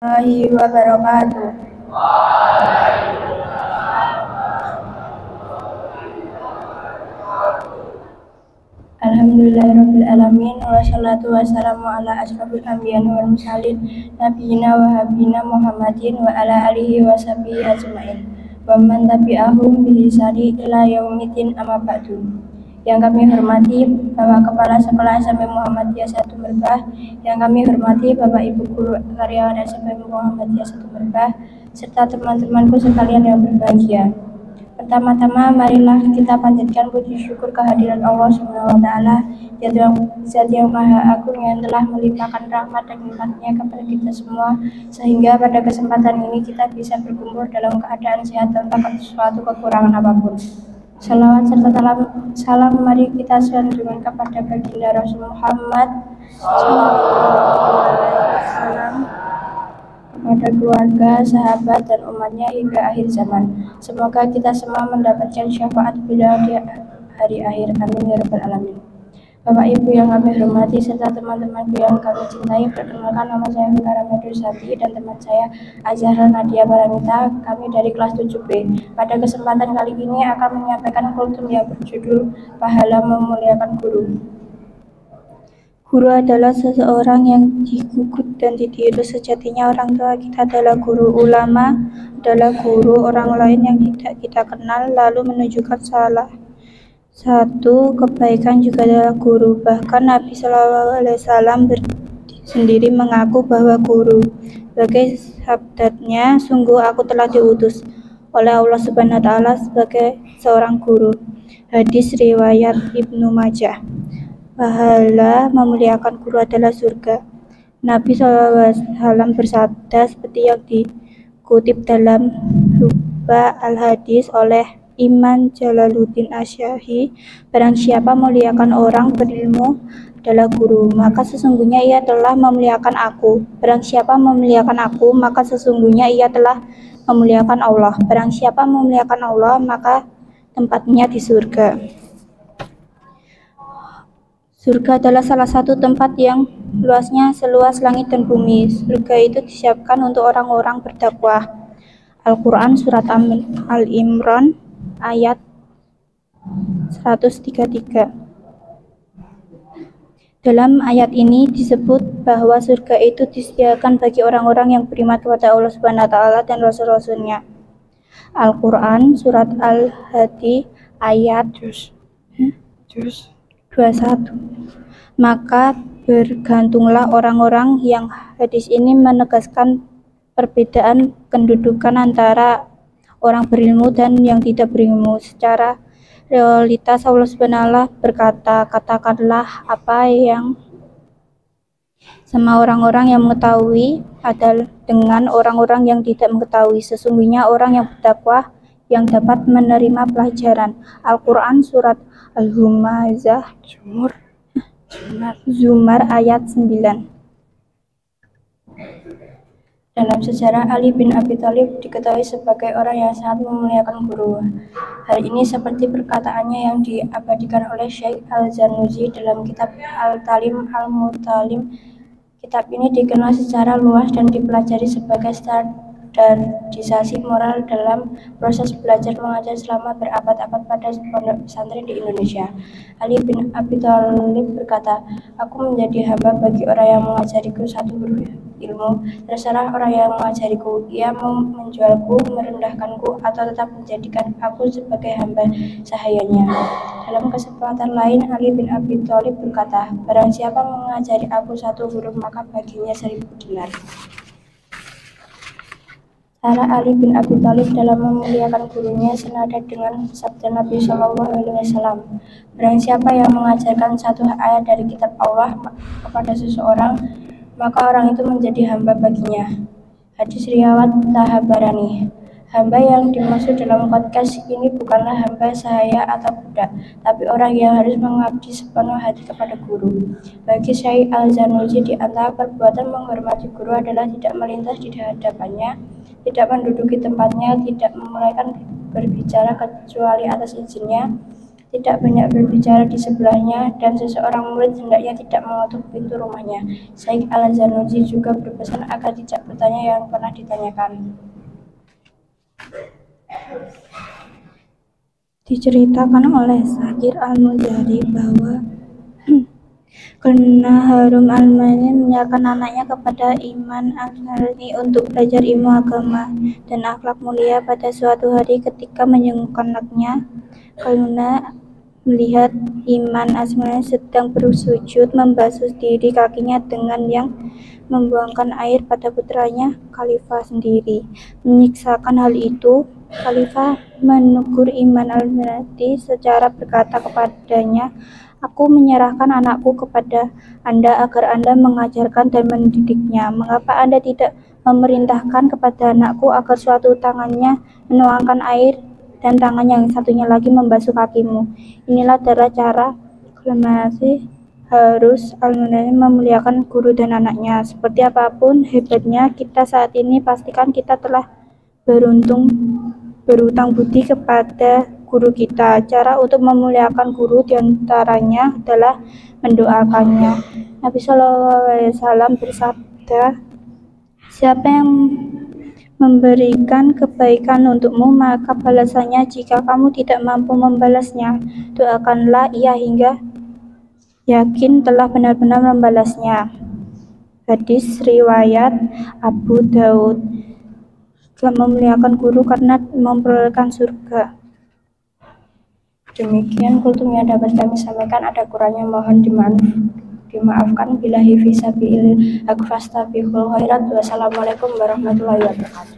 Warahmatullahi wabarakatuh. Alhamdulillahirabbil alamin wassalatu wassalamu ala asyrofil anbiya'i wal mursalin nabiyina wa habibina Muhammadin wa ala alihi wa sahbihi ajmain wa man tabi'ahum bi ihsani ila yaumiddin amma ba'du. Yang kami hormati Bapak Kepala Sekolah SMP Muhammadiyah 1 Merbah, yang kami hormati Bapak Ibu Guru karyawan SMP Muhammadiyah 1 Merbah, serta teman-temanku sekalian yang berbahagia. Pertama-tama, marilah kita panjatkan puji syukur kehadiran Allah Subhanahu wa Ta'ala, Zat yang Maha Agung yang telah melimpahkan rahmat dan nikmat-Nya kepada kita semua, sehingga pada kesempatan ini kita bisa berkumpul dalam keadaan sehat tanpa suatu kekurangan apapun. Salawat serta salam mari kita sanjungan kepada baginda Rasul Muhammad SAW, kepada keluarga, sahabat, dan umatnya hingga akhir zaman. Semoga kita semua mendapatkan syafaat beliau di hari akhir. Amin ya rabbal alamin. Bapak Ibu yang kami hormati serta teman-temanku yang kami cintai, perkenalkan nama saya Fikara Medursati dan teman saya Azhara Nadia Paramita, kami dari kelas 7B. Pada kesempatan kali ini akan menyampaikan kultum yang berjudul Pahala Memuliakan Guru. Guru adalah seseorang yang digugut dan ditiru. Sejatinya orang tua kita adalah guru. Ulama adalah guru orang lain yang tidak kita kenal lalu menunjukkan salah satu kebaikan juga adalah guru. Bahkan Nabi SAW sendiri mengaku bahwa guru. Sebagai sabdanya, sungguh aku telah diutus oleh Allah Subhanahu wa Ta'ala sebagai seorang guru. Hadis riwayat Ibnu Majah. Pahala memuliakan guru adalah surga. Nabi SAW bersabda seperti yang dikutip dalam Rubba al-Hadis oleh Imam Jalaluddin Asy-Syafi'i, barang siapa memuliakan orang berilmu adalah guru, maka sesungguhnya ia telah memuliakan aku. Barang siapa memuliakan aku, maka sesungguhnya ia telah memuliakan Allah. Barang siapa memuliakan Allah, maka tempatnya di surga. Surga adalah salah satu tempat yang luasnya seluas langit dan bumi. Surga itu disiapkan untuk orang-orang berdakwah. Al-Quran Surat Al-Imran ayat 133. Dalam ayat ini disebut bahwa surga itu disediakan bagi orang-orang yang beriman kepada Allah Subhanahu wa Ta'ala dan Rasul-Rasulnya. Al-Quran Surat Al-Hadi ayat 21. Maka bergantunglah orang-orang yang hadis ini menegaskan perbedaan kedudukan antara orang berilmu dan yang tidak berilmu. Secara realitas Allah Subhanahu berkata, katakanlah apa yang sama orang-orang yang mengetahui adalah dengan orang-orang yang tidak mengetahui. Sesungguhnya orang yang berdakwah yang dapat menerima pelajaran. Al-Quran Surat Al-Humazah Zumar ayat 9. Dalam sejarah, Ali bin Abi Thalib diketahui sebagai orang yang sangat memuliakan guru. Hal ini seperti perkataannya yang diabadikan oleh Syekh Al-Zarnuji dalam kitab Al-Talim Al-Mutalim. Kitab ini dikenal secara luas dan dipelajari sebagai standarisasi moral dalam proses belajar mengajar selama berabad-abad pada pondok pesantren di Indonesia. Ali bin Abi Thalib berkata, aku menjadi hamba bagi orang yang mengajariku satu guru ilmu. Terserah orang yang mengajariku, ia mau menjualku, merendahkanku, atau tetap menjadikan aku sebagai hamba sahayanya. Dalam kesempatan lain, Ali bin Abi Thalib berkata, barang siapa mengajari aku satu huruf, maka baginya 1000 dinar. Cara Ali bin Abi Thalib dalam memuliakan gurunya senada dengan sabda Nabi SAW. Barang siapa yang mengajarkan satu ayat dari kitab Allah kepada seseorang, maka orang itu menjadi hamba baginya. Hadis riwayat Tahabarani. Hamba yang dimaksud dalam podcast ini bukanlah hamba sahaya atau budak, tapi orang yang harus mengabdi sepenuh hati kepada guru. Bagi Syekh Al-Zarnuji, di antara perbuatan menghormati guru adalah tidak melintas di hadapannya, tidak menduduki tempatnya, tidak memulaikan berbicara kecuali atas izinnya, tidak banyak berbicara di sebelahnya, dan seseorang murid hendaknya tidak mengetuk pintu rumahnya. Syekh Al-Zarnuji juga berpesan agar tidak bertanya yang pernah ditanyakan. Diceritakan oleh Syakir Al-Muzari bahwa karena Harum Al-Mani menyerahkan anaknya kepada Iman Al-Harani untuk belajar ilmu agama dan akhlak mulia. Pada suatu hari ketika menjenguk anaknya, Kaluna melihat Iman Al-Harani sedang bersujud membasuh diri kakinya dengan yang membuangkan air pada putranya Khalifah sendiri. Menyiksakan hal itu, Khalifah menegur Iman Al-Harani secara berkata kepadanya, "Aku menyerahkan anakku kepada Anda agar Anda mengajarkan dan mendidiknya. Mengapa Anda tidak memerintahkan kepada anakku agar suatu tangannya menuangkan air dan tangan yang satunya lagi membasuh kakimu?" Inilah cara Masih harus Al-Muzani memuliakan guru dan anaknya. Seperti apapun hebatnya kita saat ini, pastikan kita telah berutang budi kepada guru kita. Cara untuk memuliakan guru diantaranya adalah mendoakannya. Nabi SAW bersabda, "Siapa yang memberikan kebaikan untukmu, maka balasannya jika kamu tidak mampu membalasnya, doakanlah ia hingga yakin telah benar-benar membalasnya." Hadis riwayat Abu Daud. Memuliakan guru karena memperolehkan surga. Demikian kultum yang dapat kami sampaikan, ada kurangnya mohon dimaafkan. Billahi fisabilillah akfastabihul khairat. Wassalamualaikum warahmatullahi wabarakatuh.